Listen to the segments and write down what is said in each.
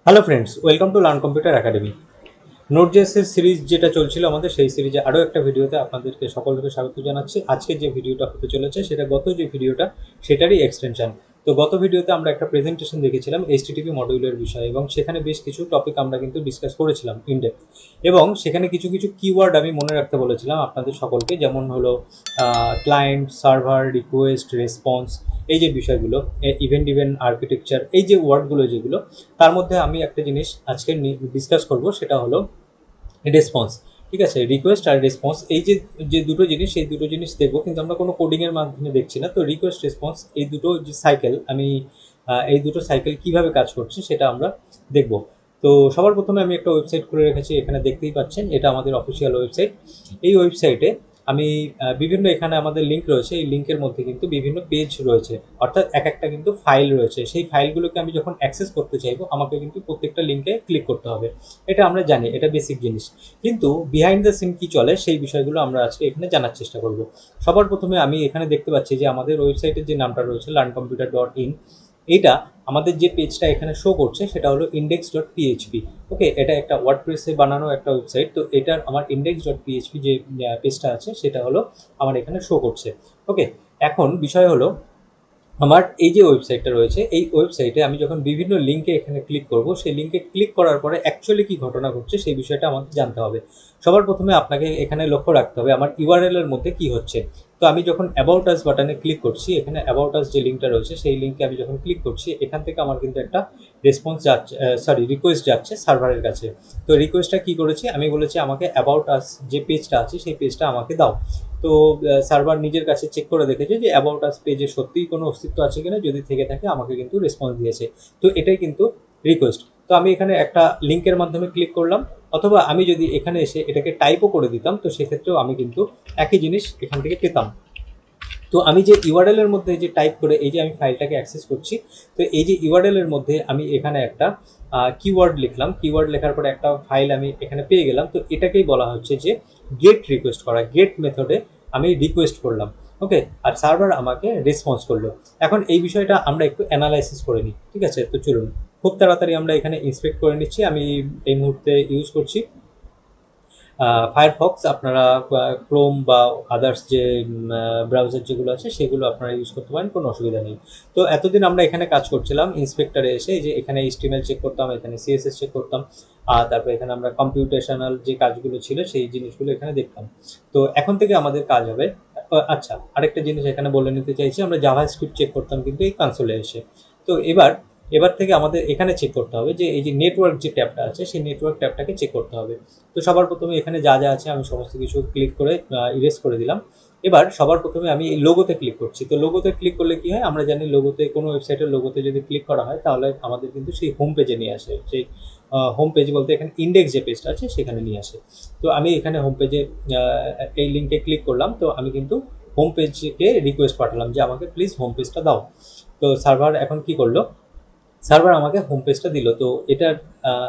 Hello friends, welcome to learn computer academy. Node JS series যেটা চলছিল আমাদের, সেই সিরিজে আরও একটা ভিডিওতে আপনাদেরকে সকলকে স্বাগত জানাচ্ছি। আজকে যে ভিডিওটা হতে চলেছে সেটা গত যে ভিডিওটা সেটারই এক্সটেনশন। তো গত ভিডিওতে আমরা একটা প্রেজেন্টেশন দেখেছিলাম এইচটিটিপি মডিউলের বিষয়ে, এবং সেখানে বেশ কিছু টপিক আমরা কিন্তু ডিসকাস করেছিলাম ইনডেপথ, এবং সেখানে কিছু কিছু কিওয়ার্ড আমি মনে রাখতে বলেছিলাম আপনাদের সকলকে, যেমন হলো ক্লায়েন্ট, সার্ভার, রিকোয়েস্ট, রেসপন্স, এই যে বিষয়গুলো, ইভেন্ট আর্কিটেকচার, এই যে ওয়ার্ডগুলো যেগুলো, তার মধ্যে আমি একটা জিনিস আজকে ডিসকাস করব, সেটা হলো রেসপন্স। ঠিক আছে, রিকোয়েস্ট আর রেসপন্স, এই যে যে দুটো জিনিস, এই দুটো জিনিস দেখবো, কিন্তু আমরা কোনো কোডিংয়ের মাধ্যমে দেখছি না। তো রিকোয়েস্ট, রেসপন্স, এই দুটো যে সাইকেল, আমি এই দুটো সাইকেল কিভাবে কাজ করছে সেটা আমরা দেখব। তো সবার প্রথমে আমি একটা ওয়েবসাইট খুলে রেখেছি, এখানে দেখতেই পাচ্ছেন, এটা আমাদের অফিসিয়াল ওয়েবসাইট। এই ওয়েবসাইটে আমি বিভিন্ন, এখানে আমাদের লিঙ্ক রয়েছে, এই লিঙ্কের মধ্যে কিন্তু বিভিন্ন পেজ রয়েছে, অর্থাৎ এক একটা কিন্তু ফাইল রয়েছে। সেই ফাইলগুলোকে আমি যখন অ্যাক্সেস করতে চাইবো, আমাকে কিন্তু প্রত্যেকটা লিঙ্কে ক্লিক করতে হবে। এটা আমরা জানি, এটা বেসিক জিনিস। কিন্তু বিহাইন্ড দ্য সিন কী চলে, সেই বিষয়গুলো আমরা আজকে এখানে জানার চেষ্টা করব। সবার প্রথমে আমি এখানে দেখতে পাচ্ছি যে আমাদের ওয়েবসাইটের যে নামটা রয়েছে learncomputer.in, এইটা আমাদের যে পেজটা এখানে শো করছে সেটা হলো index.php। ওকে, এটা একটা ওয়ার্ডপ্রেসে বানানো একটা ওয়েবসাইট। তো এটার আমার index.php যে পেজটা আছে সেটা হলো আমার এখানে শো করছে। ওকে, এখন বিষয় হলো, আমার এই যে ওয়েবসাইটটা রয়েছে, এই ওয়েবসাইটে আমি যখন বিভিন্ন লিঙ্কে এখানে ক্লিক করব, সেই লিঙ্কে ক্লিক করার পরে অ্যাকচুয়ালি কী ঘটনা ঘটছে সেই বিষয়টা আমাকে জানতে হবে। সবার প্রথমে আপনাকে এখানে লক্ষ্য রাখতে হবে আমার ইউআরএল এর মধ্যে কী হচ্ছে। তো আমি যখন অ্যাবাউট আস বাটনে ক্লিক করছি, এখানে অ্যাবাউট আস যে লিঙ্কটা রয়েছে সেই লিঙ্কে আমি যখন ক্লিক করছি, এখান থেকে আমার কিন্তু একটা রেসপন্স যাচ্ছে, রিকোয়েস্ট যাচ্ছে সার্ভারের কাছে। তো রিকোয়েস্টটা কী করেছি, আমি বলেছি আমাকে অ্যাবাউট আস যে পেজটা আছে সেই পেজটা আমাকে দাও। তো সার্ভার নিজের কাছে চেক করে দেখেছে যে অ্যাবাউট আস পেজে সত্যিই কোনো অস্তিত্ব আছে কিনা, যদি থেকে থাকে আমাকে কিন্তু রেসপন্স দিয়েছে। তো এটাই কিন্তু রিকোয়েস্ট। তো আমি এখানে একটা লিঙ্কের মাধ্যমে ক্লিক করলাম, অথবা আমি যদি এখানে এসে এটাকে টাইপও করে দিতাম, তো সেক্ষেত্রেও আমি কিন্তু একই জিনিস এখান থেকে পেতাম। তো আমি যে ইউআরএল এর মধ্যে যে টাইপ করে এই যে আমি ফাইলটাকে অ্যাক্সেস করছি, তো এই যে ইউআরএল এর মধ্যে আমি এখানে একটা কিওয়ার্ড লিখলাম, কিওয়ার্ড লেখার পরে একটা ফাইল আমি এখানে পেয়ে গেলাম। তো এটাকেই বলা হচ্ছে যে গেট রিকোয়েস্ট করা, গেট মেথডে আমি রিকোয়েস্ট করলাম। ওকে, আর সার্ভার আমাকে রেসপন্স করলো। এখন এই বিষয়টা আমরা একটু অ্যানালাইসিস করে নিই। ঠিক আছে, তো চলুন খুব তাড়াতাড়ি আমরা এখানে ইন্সপেক্ট করে নিচ্ছি। আমি এই মুহূর্তে ইউজ করছি ফায়ারফক্স। আপনারা ক্রোম বা আদার্স যে ব্রাউজার যেগুলো আছে সেগুলো আপনারা ইউজ করতে পারেন, কোনো অসুবিধা নেই। তো এতদিন আমরা এখানে কাজ করছিলাম ইন্সপেক্টরে এসে, যে এখানে HTML চেক করতাম, এখানে CSS চেক করতাম, আর তারপরে এখানে আমরা কম্পিউটেশনাল যে কাজগুলো ছিল সেই জিনিসগুলো এখানে দেখতাম। তো এখন থেকে আমাদের কাজ হবে, আচ্ছা আরেকটা জিনিস এখানে বলে নিতে চাইছি, আমরা জাভা স্ক্রিপ্ট চেক করতাম কিন্তু এই কনসোলে এসে। তো এবার থেকে আমাদের এখানে চেক করতে হবে যে এই যে নেটওয়ার্ক যে ট্যাবটা আছে সেই নেটওয়ার্ক ট্যাবটাকে চেক করতে হবে। তো সবার প্রথমে এখানে যা যা আছে আমি সমস্ত কিছু ক্লিক করে ইরেজ করে দিলাম। এবার সবার প্রথমে আমি এই লোগোতে ক্লিক করছি। তো লোগোতে ক্লিক করলে কি হয়, আমরা জানি লোগোতে, কোনো ওয়েবসাইটের লোগোতে যদি ক্লিক করা হয় তাহলে আমাদের কিন্তু সেই হোম পেজে নিয়ে আসে। সেই হোম পেজ বলতে এখানে ইন্ডেক্স যে পেজটা আছে সেখানে নিয়ে আসে। তো আমি এখানে হোম পেজে এই লিঙ্কে ক্লিক করলাম। তো আমি কিন্তু হোম পেজকে রিকোয়েস্ট পাঠালাম যে আমাকে প্লিজ হোম পেজটা দাও। তো সার্ভার এখন কি করলো, সার্ভার আমাকে হোম পেজটা দিল। তো এটার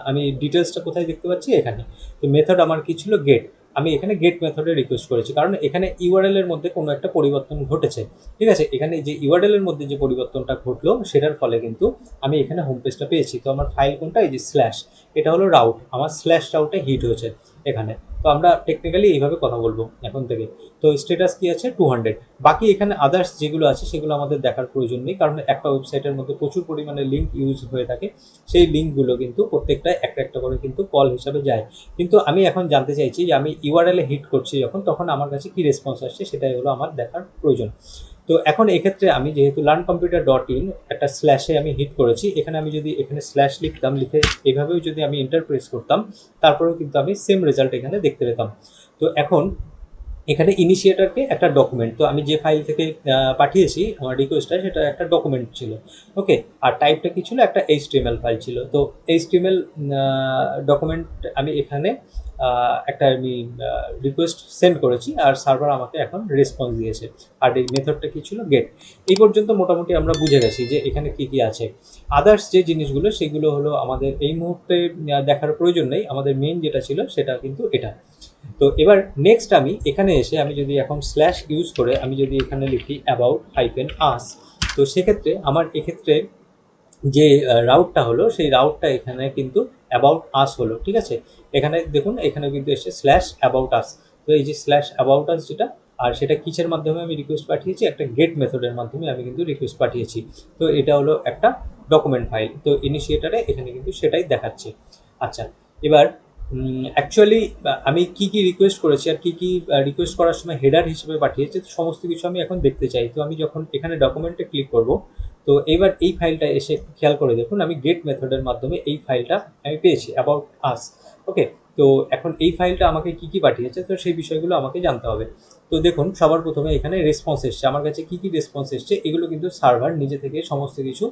আমি ডিটেলসটা কোথায় দেখতে পাচ্ছি, এখানে। তো মেথড আমার কি ছিল, গেট। আমি এখানে গেট মেথডে রিকোয়েস্ট করেছি, কারণ এখানে ইউআরএল এর মধ্যে কোনো একটা পরিবর্তন ঘটেছে। ঠিক আছে, এখানে যে ইউআরএল এর মধ্যে যে পরিবর্তনটা ঘটলো সেটার ফলে কিন্তু আমি এখানে হোম পেজটা পেয়েছি। তো আমার ফাইল কোনটা, এই যে স্ল্যাশ, এটা হলো রাউট, আমার স্ল্যাশ রাউটে হিট হয়েছে এখানে। তো আমরা টেকনিক্যালি এইভাবে কথা বলবো এখন থেকে। তো স্ট্যাটাস কি আছে, 200। বাকি এখানে আদার্স যেগুলো আছে সেগুলো আমাদের দেখার প্রয়োজন নেই, কারণ একটা ওয়েবসাইটের মধ্যে প্রচুর পরিমাণে লিঙ্ক ইউজ হয়ে থাকে। সেই লিঙ্কগুলো কিন্তু প্রত্যেকটা একটা একটা করে কিন্তু কল হিসাবে যায়। কিন্তু আমি এখন জানতে চাইছি যে আমি ইউআরএল এ হিট করছি যখন, তখন আমার কাছে কি রেসপন্স আসছে, সেটাই হলো আমার দেখার প্রয়োজন। তো এখন এক্ষেত্রে আমি যেহেতু learncomputer.in একটা স্ল্যাশে আমি হিট করেছি, এখানে আমি যদি এখানে স্ল্যাশ লিখতাম, লিখে এভাবেও যদি আমি এন্টার প্রেস করতাম, তারপরেও কিন্তু আমি সেম রেজাল্ট এখানে দেখতে পেতাম। তো এখন এখানে ইনিশিয়েটারকে একটা ডকুমেন্ট, তো আমি যে ফাইল থেকে পাঠিয়েছি আমার রিকোয়েস্টটা, সেটা একটা ডকুমেন্ট ছিল। ওকে, আর টাইপটা কি ছিল, একটা HTML ফাইল ছিল। তো HTML ডকুমেন্ট আমি এখানে একটা আমি রিকোয়েস্ট সেন্ড করেছি, আর সার্ভার আমাকে এখন রেসপন্স দিয়েছে। আর এই মেথডটা কি ছিল, গেট। এই পর্যন্ত মোটামুটি আমরা বুঝে গেছি যে এখানে কি কি আছে। আদার্স যে জিনিসগুলো সেগুলো হলো আমাদের এই মুহূর্তে দেখার প্রয়োজন নেই, আমাদের মেন যেটা ছিল সেটা কিন্তু এটা। তো এবার নেক্সট আমি এখানে এসে আমি যদি এখন স্ল্যাশ ইউজ করে আমি যদি এখানে লিখি অ্যাবাউট হাইফেন আস, তো সেক্ষেত্রে আমার এক্ষেত্রে যে রাউটটা হলো সেই রাউটটা এখানে কিন্তু অ্যাবাউট আস হলো, ঠিক আছে। এখানে দেখুন এখানে কিন্তু এসছে স্ল্যাশ অ্যাবাউট আস। তো এই যে স্ল্যাশ অ্যাবাউট আস যেটা, আর সেটা কিসের মাধ্যমে আমি রিকোয়েস্ট পাঠিয়েছি, একটা গেট মেথডের মাধ্যমে আমি কিন্তু রিকোয়েস্ট পাঠিয়েছি। তো এটা হলো একটা ডকুমেন্ট ফাইল, তো ইনিশিয়েটারে এখানে কিন্তু সেটাই দেখাচ্ছে। আচ্ছা, এবার অ্যাকচুয়ালি আমি কি কি রিকোয়েস্ট করেছি আর কি কি রিকোয়েস্ট করার সময় হেডার হিসেবে পাঠিয়েছি, তো সমস্ত কিছু আমি এখন দেখতে চাই। তো আমি যখন এখানে ডকুমেন্টে ক্লিক করব, তো এবার এই ফাইলটা এসে খেয়াল করে দেখুন, আমি গেট মেথডের মাধ্যমে এই ফাইলটা আমি পেয়েছি অ্যাবাউট আস। ওকে, তো এখন এই ফাইলটা আমাকে কি কি পাঠিয়েছে, তো সেই বিষয়গুলো আমাকে জানতে হবে। তো দেখুন সবার প্রথমে এখানে রেসপন্স এসছে, আমার কাছে কি কি রেসপন্স এসছে এগুলো কিন্তু সার্ভার নিজে থেকে সমস্ত কিছু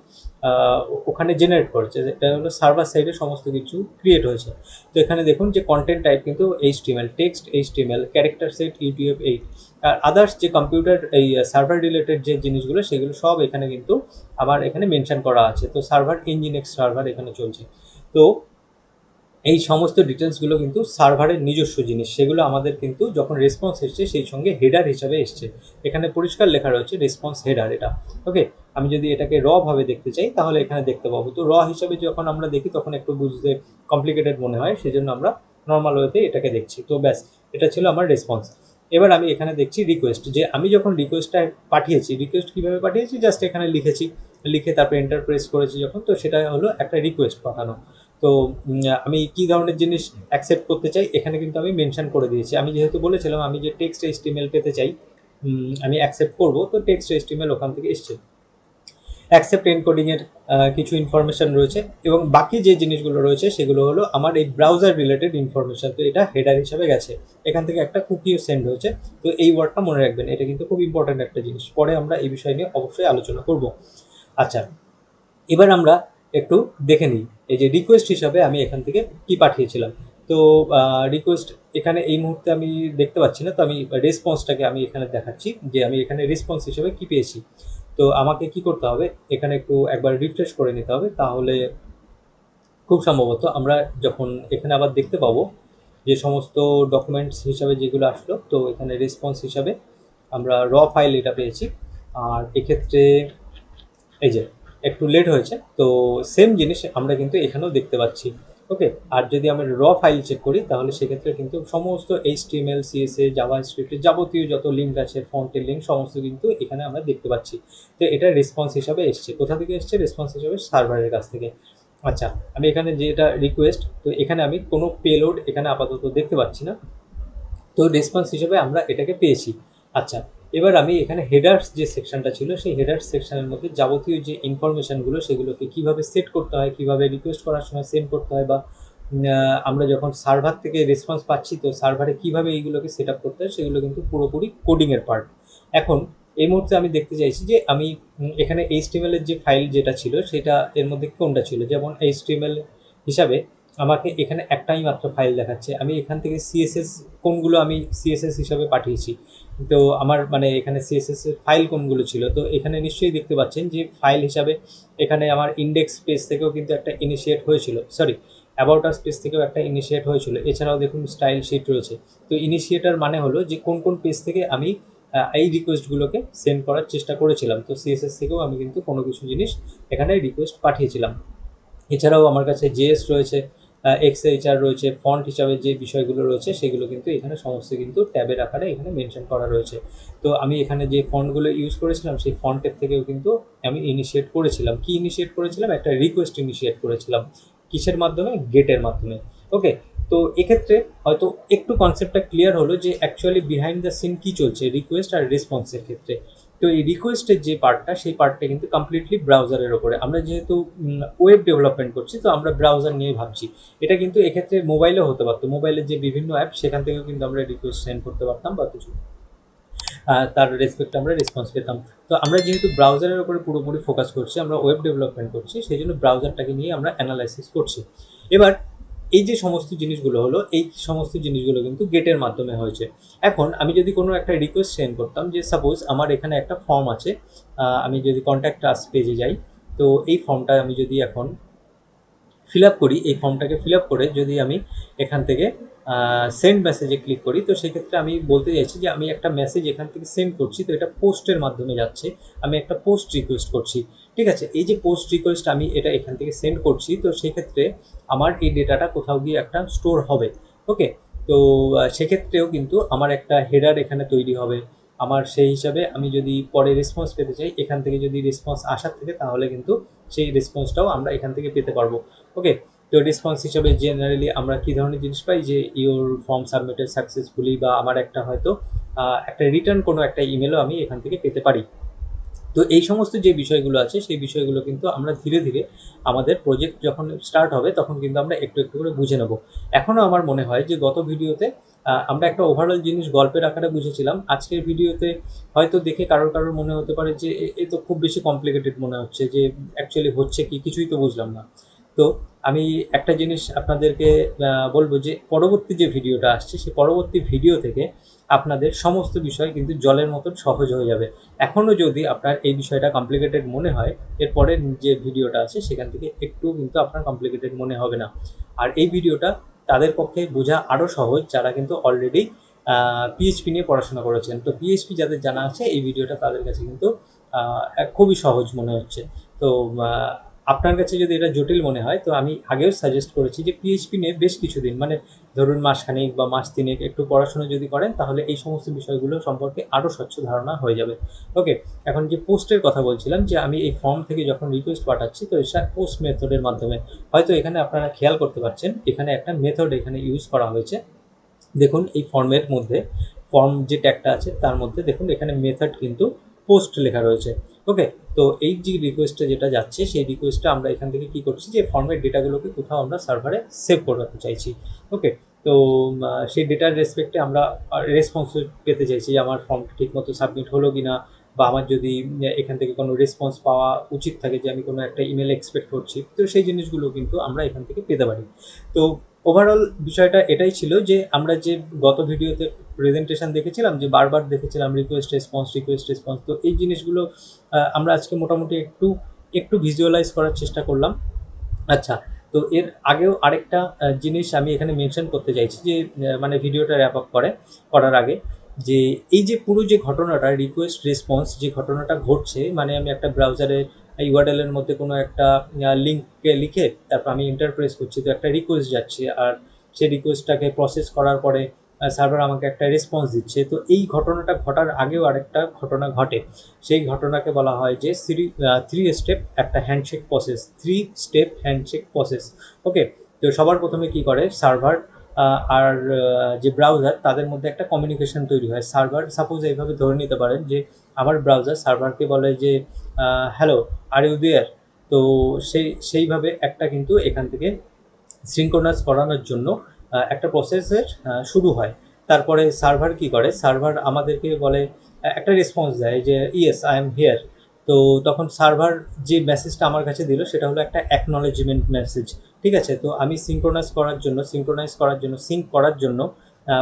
ওখানে জেনারেট করেছে, এটা হলো সার্ভার সাইডে সমস্ত কিছু ক্রিয়েট হয়েছে। তো এখানে দেখুন যে কন্টেন্ট টাইপ কিন্তু HTML, text HTML, character set UTF-8, আর আদার্স যে কম্পিউটার এই সার্ভার রিলেটেড যে জিনিসগুলো সেগুলো সব এখানে কিন্তু আবার এখানে মেনশন করা আছে। তো সার্ভার ইঞ্জিনেক্স সার্ভার এখানে চলছে। তো এই সমস্ত ডিটেলসগুলো কিন্তু সার্ভারের নিজস্ব জিনিস, সেগুলো আমাদের কিন্তু যখন রেসপন্স এসছে সেই সঙ্গে হেডার হিসাবে এসছে। এখানে পরিষ্কার লেখা রয়েছে রেসপন্স হেডার এটা। ওকে, আমি যদি এটাকে র ভাবে দেখতে চাই তাহলে এখানে দেখতে পাবো। তো র হিসাবে যখন আমরা দেখি তখন একটু বুঝতে কমপ্লিকেটেড মনে হয়, সেজন্য আমরা নর্মাল ওয়েতে এটাকে দেখছি। তো ব্যাস, এটা ছিল আমার রেসপন্স। এবার আমি এখানে দেখছি রিকোয়েস্ট, যে আমি যখন রিকোয়েস্টটা পাঠিয়েছি, রিকোয়েস্ট কীভাবে পাঠিয়েছি, জাস্ট এখানে লিখেছি, লিখে তারপরে এন্টার প্রেস করেছি যখন, তো সেটা হলো একটা রিকোয়েস্ট পাঠানো। তো আমি কি ধরনের জিনিস অ্যাকসেপ্ট করতে চাই এখানে কিন্তু আমি মেনশন করে দিয়েছি। আমি যেহেতু বলেছিলাম আমি যে টেক্সট এইচটিএমএল পেতে চাই, আমি অ্যাকসেপ্ট করব, তো টেক্সট এইচটিএমএল ওখান থেকে এসছে। অ্যাকসেপ্ট এনকোডিংয়ের কিছু ইনফরমেশন রয়েছে, এবং বাকি যে জিনিসগুলো রয়েছে সেগুলো হলো আমার এই ব্রাউজার রিলেটেড ইনফরমেশন। তো এটা হেডার হিসাবে গেছে, এখান থেকে একটা কুকিও সেন্ড হয়েছে। তো এই ওয়ার্ডটা মনে রাখবেন, এটা কিন্তু খুব ইম্পর্ট্যান্ট একটা জিনিস, পরে আমরা এই বিষয় নিয়ে অবশ্যই আলোচনা করব। আচ্ছা, এবার আমরা একটু দেখে নিই এই যে রিকোয়েস্ট হিসাবে আমি এখান থেকে কি পাঠিয়েছিলাম। তো রিকোয়েস্ট এখানে এই মুহূর্তে আমি দেখতে পাচ্ছি না, তো আমি রেসপন্সটাকে আমি এখানে দেখাচ্ছি যে আমি এখানে রেসপন্স হিসেবে কি পেয়েছি। তো আমাকে কি করতে হবে, এখানে একটু একবার রিফ্রেশ করে নিতে হবে, তাহলে খুব সম্ভবত আমরা যখন এখানে আবার দেখতে পাবো যে সমস্ত ডকুমেন্টস হিসাবে যেগুলো আসলো, তো এখানে রেসপন্স হিসাবে আমরা র ফাইল এটা পেয়েছি। আর এক্ষেত্রে এই যে একটু লেট হয়েছে, তো সেম জিনিস আমরা কিন্তু এখানেও দেখতে পাচ্ছি। ওকে, আর যদি আমরা র ফাইল চেক করি তাহলে সেক্ষেত্রে কিন্তু সমস্ত HTML CSS জাভাস্ক্রিপ্টের যাবতীয় যত লিঙ্ক আছে, ফন্টের লিঙ্ক, সমস্ত কিন্তু এখানে আমরা দেখতে পাচ্ছি। তো এটা রেসপন্স হিসাবে এসছে, কোথা থেকে এসছে, রেসপন্স হিসাবে সার্ভারের কাছ থেকে। আচ্ছা, আমি এখানে যেটা রিকোয়েস্ট, তো এখানে আমি কোনো পেলোড এখানে আপাতত দেখতে পাচ্ছি না, তো রেসপন্স হিসেবে আমরা এটাকে পেয়েছি। আচ্ছা, এবার আমি এখানে হেডার্স যে সেকশনটা ছিল সেই হেডার্স সেকশনের মধ্যে যাবতীয় যে ইনফরমেশনগুলো সেগুলোকে কিভাবে সেট করতে হয়, কিভাবে রিকোয়েস্ট করার সময় সেন্ড করতে হয়, বা আমরা যখন সার্ভার থেকে রেসপন্স পাচ্ছি তো সার্ভারে কিভাবে এইগুলোকে সেট আপ করতে হয়, সেগুলো কিন্তু পুরোপুরি কোডিংয়ের পার্ট। এখন এই মুহূর্তে আমি দেখতে চাইছি যে আমি এখানে HTML এর যে ফাইল যেটা ছিল সেটা এর মধ্যে কোনটা ছিল, যেমন HTML হিসাবে আমাকে এখানে একটাই মাত্র ফাইল দেখাচ্ছে। আমি এখান থেকে সিএসএস কোনগুলো আমি সিএসএস হিসাবে পাঠিয়েছি, তো আমার মানে এখানে সিএসএস এর ফাইল কোনগুলো ছিল, তো এখানে নিশ্চয়ই দেখতে পাচ্ছেন যে ফাইল হিসাবে এখানে আমার ইন্ডেক্স পেজ থেকেও কিন্তু একটা ইনিশিয়েট হয়েছিল, সরি অ্যাবাউট আস পেজ থেকেও একটা ইনিশিয়েট হয়েছিল। এছাড়াও দেখুন স্টাইল শিট রয়েছে। তো ইনিশিয়েটার মানে হলো যে কোন কোন পেজ থেকে আমি এই রিকোয়েস্টগুলোকে সেন্ড করার চেষ্টা করেছিলাম। তো সিএসএস থেকেও আমি কিন্তু কোনো কিছু জিনিস এখানে রিকোয়েস্ট পাঠিয়েছিলাম। এছাড়াও আমার কাছে জেএস রয়েছে, XHR রয়েছে, ফন্ট হিসাবে যে বিষয়গুলো রয়েছে সেগুলো কিন্তু এখানে সমস্ত কিন্তু ট্যাবের আকারে এখানে মেনশন করা রয়েছে। তো আমি এখানে যে ফন্টগুলো ইউজ করেছিলাম সেই ফন্টের থেকেও কিন্তু আমি ইনিশিয়েট করেছিলাম। কি ইনিশিয়েট করেছিলাম, একটা রিকোয়েস্ট ইনিশিয়েট করেছিলাম। কিসের মাধ্যমে, গেটের মাধ্যমে। ওকে, তো এক্ষেত্রে হয়তো একটু কনসেপ্টটা ক্লিয়ার হলো যে অ্যাকচুয়ালি বিহাইন্ড দ্য সিন কী চলছে রিকোয়েস্ট আর রেসপন্সের ক্ষেত্রে। তো এই রিকোয়েস্টের যে পার্টটা সেই পার্টটা কিন্তু কমপ্লিটলি ব্রাউজারের ওপরে। আমরা যেহেতু ওয়েব ডেভেলপমেন্ট করছি তো আমরা ব্রাউজার নিয়ে ভাবছি। এটা কিন্তু এক্ষেত্রে মোবাইলেও হতে পারতো, মোবাইলের যে বিভিন্ন অ্যাপ সেখান থেকেও কিন্তু আমরা রিকোয়েস্ট সেন্ড করতে পারতাম বা কিছু তার রেসপেক্টে আমরা রেসপন্স পেতাম। তো আমরা যেহেতু ব্রাউজারের উপরে পুরোপুরি ফোকাস করছি, আমরা ওয়েব ডেভেলপমেন্ট করছি, সেই জন্য ব্রাউজারটাকে নিয়ে আমরা অ্যানালাইসিস করছি। এবার এই যে সমস্ত জিনিসগুলো হলো, এই সমস্ত জিনিসগুলো কিন্তু গেটের মাধ্যমে হয়েছে। এখন আমি যদি কোনো একটা রিকোয়েস্ট সেন্ড করতাম, যে সাপোজ আমার এখানে একটা ফর্ম আছে, আমি যদি কন্ট্যাক্ট আস পেজে যাই, তো এই ফর্মটা আমি যদি এখন ফিল আপ করি, এই ফর্মটাকে ফিল আপ করে যদি আমি এখান থেকে সেন্ড মেসেজে ক্লিক করি, তো সেক্ষেত্রে আমি বলতে চাইছি যে আমি একটা মেসেজ এখান থেকে সেন্ড করছি, তো এটা পোস্টের মাধ্যমে যাচ্ছে, আমি একটা পোস্ট রিকোয়েস্ট করছি। ঠিক আছে, এই যে পোস্ট রিকোয়েস্ট আমি এটা এখান থেকে সেন্ড করছি, তো সেক্ষেত্রে আমার এই ডেটাটা কোথাও গিয়ে একটা স্টোর হবে। ওকে, তো সেক্ষেত্রেও কিন্তু আমার একটা হেডার এখানে তৈরি হবে। আমার সেই হিসাবে আমি যদি পরে রেসপন্স পেতে চাই, এখান থেকে যদি রেসপন্স আসার থেকে, তাহলে কিন্তু সেই রেসপন্সটাও আমরা এখান থেকে পেতে পারবো। ওকে, তো রেসপন্স হিসাবে জেনারেলি আমরা কী ধরনের জিনিস পাই, যে ইওর ফর্ম সাবমিটেড সাকসেসফুলি, বা আমার একটা হয়তো একটা রিটার্ন কোনো একটা ইমেলও আমি এখান থেকে পেতে পারি। তো এই সমস্ত যে বিষয়গুলো আছে, সেই বিষয়গুলো কিন্তু আমরা ধীরে ধীরে আমাদের প্রজেক্ট যখন স্টার্ট হবে তখন কিন্তু আমরা একটু একটু করে বুঝে নেব। এখনও আমার মনে হয় যে গত ভিডিওতে আমরা একটা ওভারঅল জিনিস গল্পের আকারে বুঝেছিলাম, আজকের ভিডিওতে হয়তো দেখে কারোর কারোর মনে হতে পারে যে এ তো খুব বেশি কমপ্লিকেটেড মনে হচ্ছে, যে অ্যাকচুয়ালি হচ্ছে কি কিছুই তো বুঝলাম না। তো আমি একটা জিনিস আপনাদেরকে বলবো, যে পরবর্তী যে ভিডিওটা আসছে, সেই পরবর্তী ভিডিও থেকে আপনাদের সমস্ত বিষয় কিন্তু জলের মতন সহজ হয়ে যাবে। এখনও যদি আপনার এই বিষয়টা কমপ্লিকেটেড মনে হয়, এরপরের যে ভিডিওটা আছে সেখান থেকে একটু কিন্তু আপনার কমপ্লিকেটেড মনে হবে না। আর এই ভিডিওটা তাদের পক্ষে বোঝা আরও সহজ যারা কিন্তু অলরেডি পিএইচপি নিয়ে পড়াশোনা করেছেন। তো পিএইচপি যাদের জানা আছে, এই ভিডিওটা তাদের কাছে কিন্তু খুবই সহজ মনে হচ্ছে। তো আপনার কাছে যদি এটা জটিল মনে হয়, তো আমি আগেও সাজেস্ট করেছি যে পিএইচপি নিয়ে বেশ কিছুদিন, মানে ধরুন মাসখানেক বা মাস তিনেক একটু পড়াশোনা যদি করেন, তাহলে এই সমস্ত বিষয়গুলো সম্পর্কে আরও স্বচ্ছ ধারণা হয়ে যাবে। ওকে, এখন যে পোস্টের কথা বলছিলাম, যে আমি এই ফর্ম থেকে যখন রিকোয়েস্ট পাঠাচ্ছি, তো এটা পোস্ট মেথডের মাধ্যমে। হয়তো এখানে আপনারা খেয়াল করতে পারছেন, এখানে একটা মেথড এখানে ইউজ করা হয়েছে। দেখুন এই ফর্মের মধ্যে, ফর্ম যে ট্যাগটা আছে তার মধ্যে দেখুন এখানে মেথড কিন্তু পোস্ট লেখা রয়েছে। ওকে, তো এই যে রিকোয়েস্টটা যেটা যাচ্ছে, সেই রিকোয়েস্টটা আমরা এখান থেকে কি করছি, যে ফর্মের ডেটাগুলোকে কোথাও আমরা সার্ভারে সেভ করতে চাইছি। ওকে, তো সেই ডেটার রেসপেক্টে আমরা রেসপন্স পেতে চাইছি, যে আমার ফর্মটা ঠিকমতো সাবমিট হলো কি না, বা আমার যদি এখান থেকে কোনো রেসপন্স পাওয়া উচিত থাকে, যে আমি কোনো একটা ইমেল এক্সপেক্ট করছি, তো সেই জিনিসগুলো কিন্তু আমরা এখান থেকে পেতে পারি। তো ওভারঅল বিষয়টা এটাই ছিল, যে আমরা যে গত ভিডিওতে প্রেজেন্টেশন দেখেছিলাম, যে বারবার দেখেছিলাম রিকোয়েস্ট রেসপন্স, তো এই জিনিসগুলো আমরা আজকে মোটামুটি একটু একটু ভিজুয়ালাইজ করার চেষ্টা করলাম। আচ্ছা, তো এর আগেও আরেকটা জিনিস আমি এখানে মেনশন করতে চাইছি, যে মানে ভিডিওটা র্যাপ আপ করার আগে, যে এই যে পুরো যে ঘটনাটা রিকোয়েস্ট রেসপন্স যে ঘটনাটা ঘটছে, মানে আমি একটা ব্রাউজারে ইউআরএল এর মধ্যে কোনো একটা লিঙ্ককে লিখে তারপর আমি এন্টার প্রেস করছি, তো একটা রিকোয়েস্ট যাচ্ছে, আর সেই রিকোয়েস্টটাকে প্রসেস করার পরে সার্ভার আমাকে একটা রেসপন্স দিচ্ছে। তো এই ঘটনাটা ঘটার আগেও আরেকটা ঘটনা ঘটে, সেই ঘটনাকে বলা হয় যে থ্রি স্টেপ একটা হ্যান্ডশেক প্রসেস, ওকে, তো সবার প্রথমে কি করে সার্ভার আর যে ব্রাউজার, তাদের মধ্যে একটা কমিউনিকেশন তৈরি হয়। সার্ভার সাপোজ এইভাবে ধরে নিতে পারেন, যে আমার ব্রাউজার সার্ভারকে বলে যে হ্যালো, আর ইউ দেয়ার। তো সেইভাবে একটা কিন্তু এখান থেকে সিনক্রোনাস করানোর জন্য একটা প্রসেসের শুরু হয়। তারপরে সার্ভার কি করে, সার্ভার আমাদেরকে বলে একটা রেসপন্স দেয়, যে ইয়েস আই এম হিয়ার। তো তখন সার্ভার যে মেসেজটা আমার কাছে দিল, সেটা হলো একটা অ্যাকনলেজমেন্ট মেসেজ। ঠিক আছে, তো আমি সিঙ্ক করার জন্য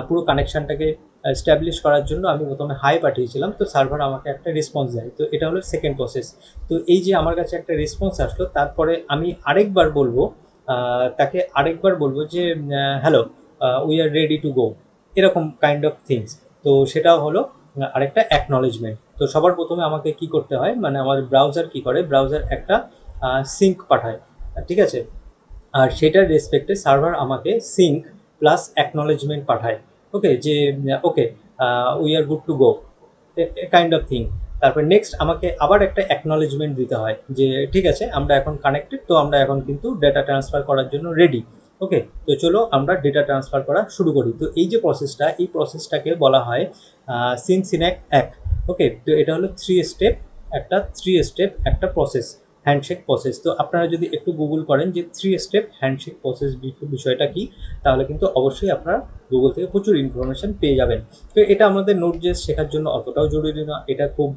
পুরো কানেকশানটাকে এস্টাবলিশ করার জন্য আমি প্রথমে হাই পাঠিয়েছিলাম, তো সার্ভার আমাকে একটা রেসপন্স দেয়, তো এটা হলো সেকেন্ড প্রসেস। তো এই যে আমার কাছে একটা রেসপন্স আসলো, তারপরে আমি তাকে আরেকবার বলবো যে hello, we are ready to go, এরকম কাইন্ড অফ থিংস। তো সেটাও হলো আরেকটা অ্যাকনলেজমেন্ট। তো সবার প্রথমে আমাকে কি করতে হয়, মানে আমার ব্রাউজার কি করে, ব্রাউজার একটা সিঙ্ক পাঠায়, ঠিক আছে, আর সেটার রেসপেক্টে সার্ভার আমাকে সিঙ্ক প্লাস অ্যাকনলেজমেন্ট পাঠায়। ওকে, যে okay we are good to go, kind of thing. তারপর নেক্সট আমাকে আবার একটা অ্যাকনলেজমেন্ট দিতে হয়, যে ঠিক আছে আমরা এখন কানেক্টেড, তো আমরা এখন কিন্তু ডেটা ট্রান্সফার করার জন্য রেডি। ওকে, তো চলো আমরা ডেটা ট্রান্সফার করা শুরু করি। তো এই যে প্রসেসটা, এই প্রসেসটাকে বলা হয় সিনসিন্যাক এক। ওকে, তো এটা হলো থ্রি স্টেপ একটা প্রসেস, হ্যান্ডশেক প্রসেস। তো আপনারা যদি একটু গুগল করেন যে থ্রি স্টেপ হ্যান্ডশেক প্রসেস বিষয়টা কি, তাহলে কিন্তু অবশ্যই আপনারা গুগল থেকে প্রচুর ইনফরমেশন পেয়ে যাবেন। তো এটা আমাদের নোট.জেএস শেখার জন্য অতটাও জরুরি না, এটা খুব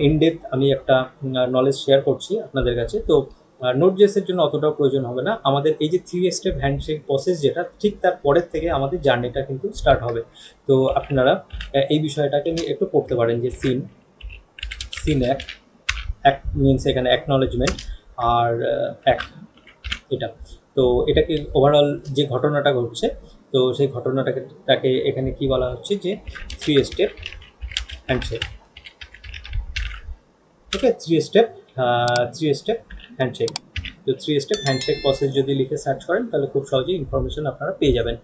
ইনডেপথ আমি একটা নলেজ শেয়ার করছি আপনাদের কাছে। তো নোট.জেএসের জন্য অতটাও প্রয়োজন হবে না। আমাদের এই যে থ্রি স্টেপ হ্যান্ডশেক প্রসেস যেটা, ঠিক তার পরের থেকে আমাদের জার্নিটা কিন্তু স্টার্ট হবে। তো আপনারা এই বিষয়টাকে নিয়ে একটু পড়তে পারেন, যে সিন এক মিনস এখানে অ্যাকনলেজমেন্ট, আর এক এটা। তো এটাকে ওভারঅল যে ঘটনাটা ঘটছে, তো সেই ঘটনাটাকে এখানে কি বলা হচ্ছে যে 3 স্টেপ হ্যান্ডশেক। ওকে, 3 স্টেপ হ্যান্ডশেক। তো 3 স্টেপ হ্যান্ডশেক প্রসেস যদি লিখে সার্চ করেন তাহলে খুব সহজেই ইনফরমেশন আপনারা পেয়ে যাবেন।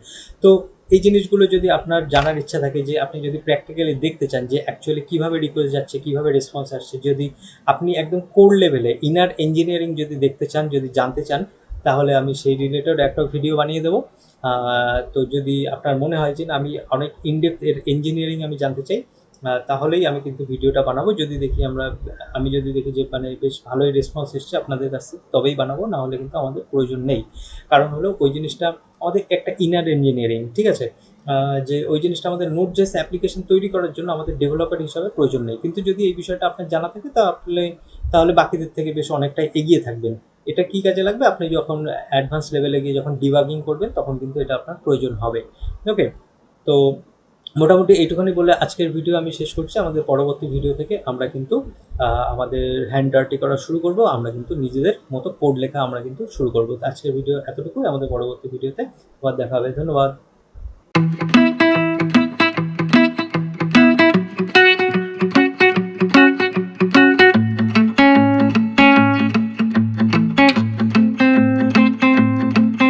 তো এই জিনিসগুলো যদি আপনার জানার ইচ্ছা থাকে, যে আপনি যদি প্র্যাকটিক্যালি দেখতে চান যে অ্যাকচুয়ালি কীভাবে রিকোয়েস্ট যাচ্ছে, কীভাবে রেসপন্স আসছে, যদি আপনি একদম কোর লেভেলে ইনার ইঞ্জিনিয়ারিং যদি দেখতে চান, যদি জানতে চান, তাহলে আমি সেই রিলেটেড একটা ভিডিও বানিয়ে দেবো। তো যদি আপনার মনে হয় যে না, আমি অনেক ইনডেপথ এর ইঞ্জিনিয়ারিং আমি জানতে চাই, তাহলেই আমি কিন্তু ভিডিওটা বানাবো। আমি যদি দেখি যে মানে বেশ ভালোই রেসপন্স এসছে আপনাদের কাছে, তবেই বানাবো, না হলে কিন্তু আমাদের প্রয়োজন নেই। কারণ হলো ওই জিনিসটা আমাদের একটা ইনার ইঞ্জিনিয়ারিং, ঠিক আছে, যে ওই জিনিসটা আমাদের নোড.জেএস অ্যাপ্লিকেশন তৈরি করার জন্য আমাদের ডেভেলপার হিসাবে প্রয়োজন নেই। কিন্তু যদি এই বিষয়টা আপনার জানা থাকে তাহলে বাকিদের থেকে বেশ অনেকটাই এগিয়ে থাকবেন। এটা কি কাজে লাগবে, আপনি যখন অ্যাডভান্স লেভেলে গিয়ে যখন ডিবাগিং করবেন তখন কিন্তু এটা আপনার প্রয়োজন হবে। ওকে, তো মোটামুটি এইটুখানি বলে আজকের ভিডিও আমি শেষ করছি। আমাদের পরবর্তী ভিডিও থেকে আমরা কিন্তু আমাদের হ্যান্ড ডার্টি করা শুরু করব, আমরা কিন্তু নিজেদের মতো কোড লেখা আমরা কিন্তু শুরু করব। আজকের ভিডিও এতটুকুই, আমাদের পরবর্তী ভিডিওতে আবার দেখা হবে। ধন্যবাদ।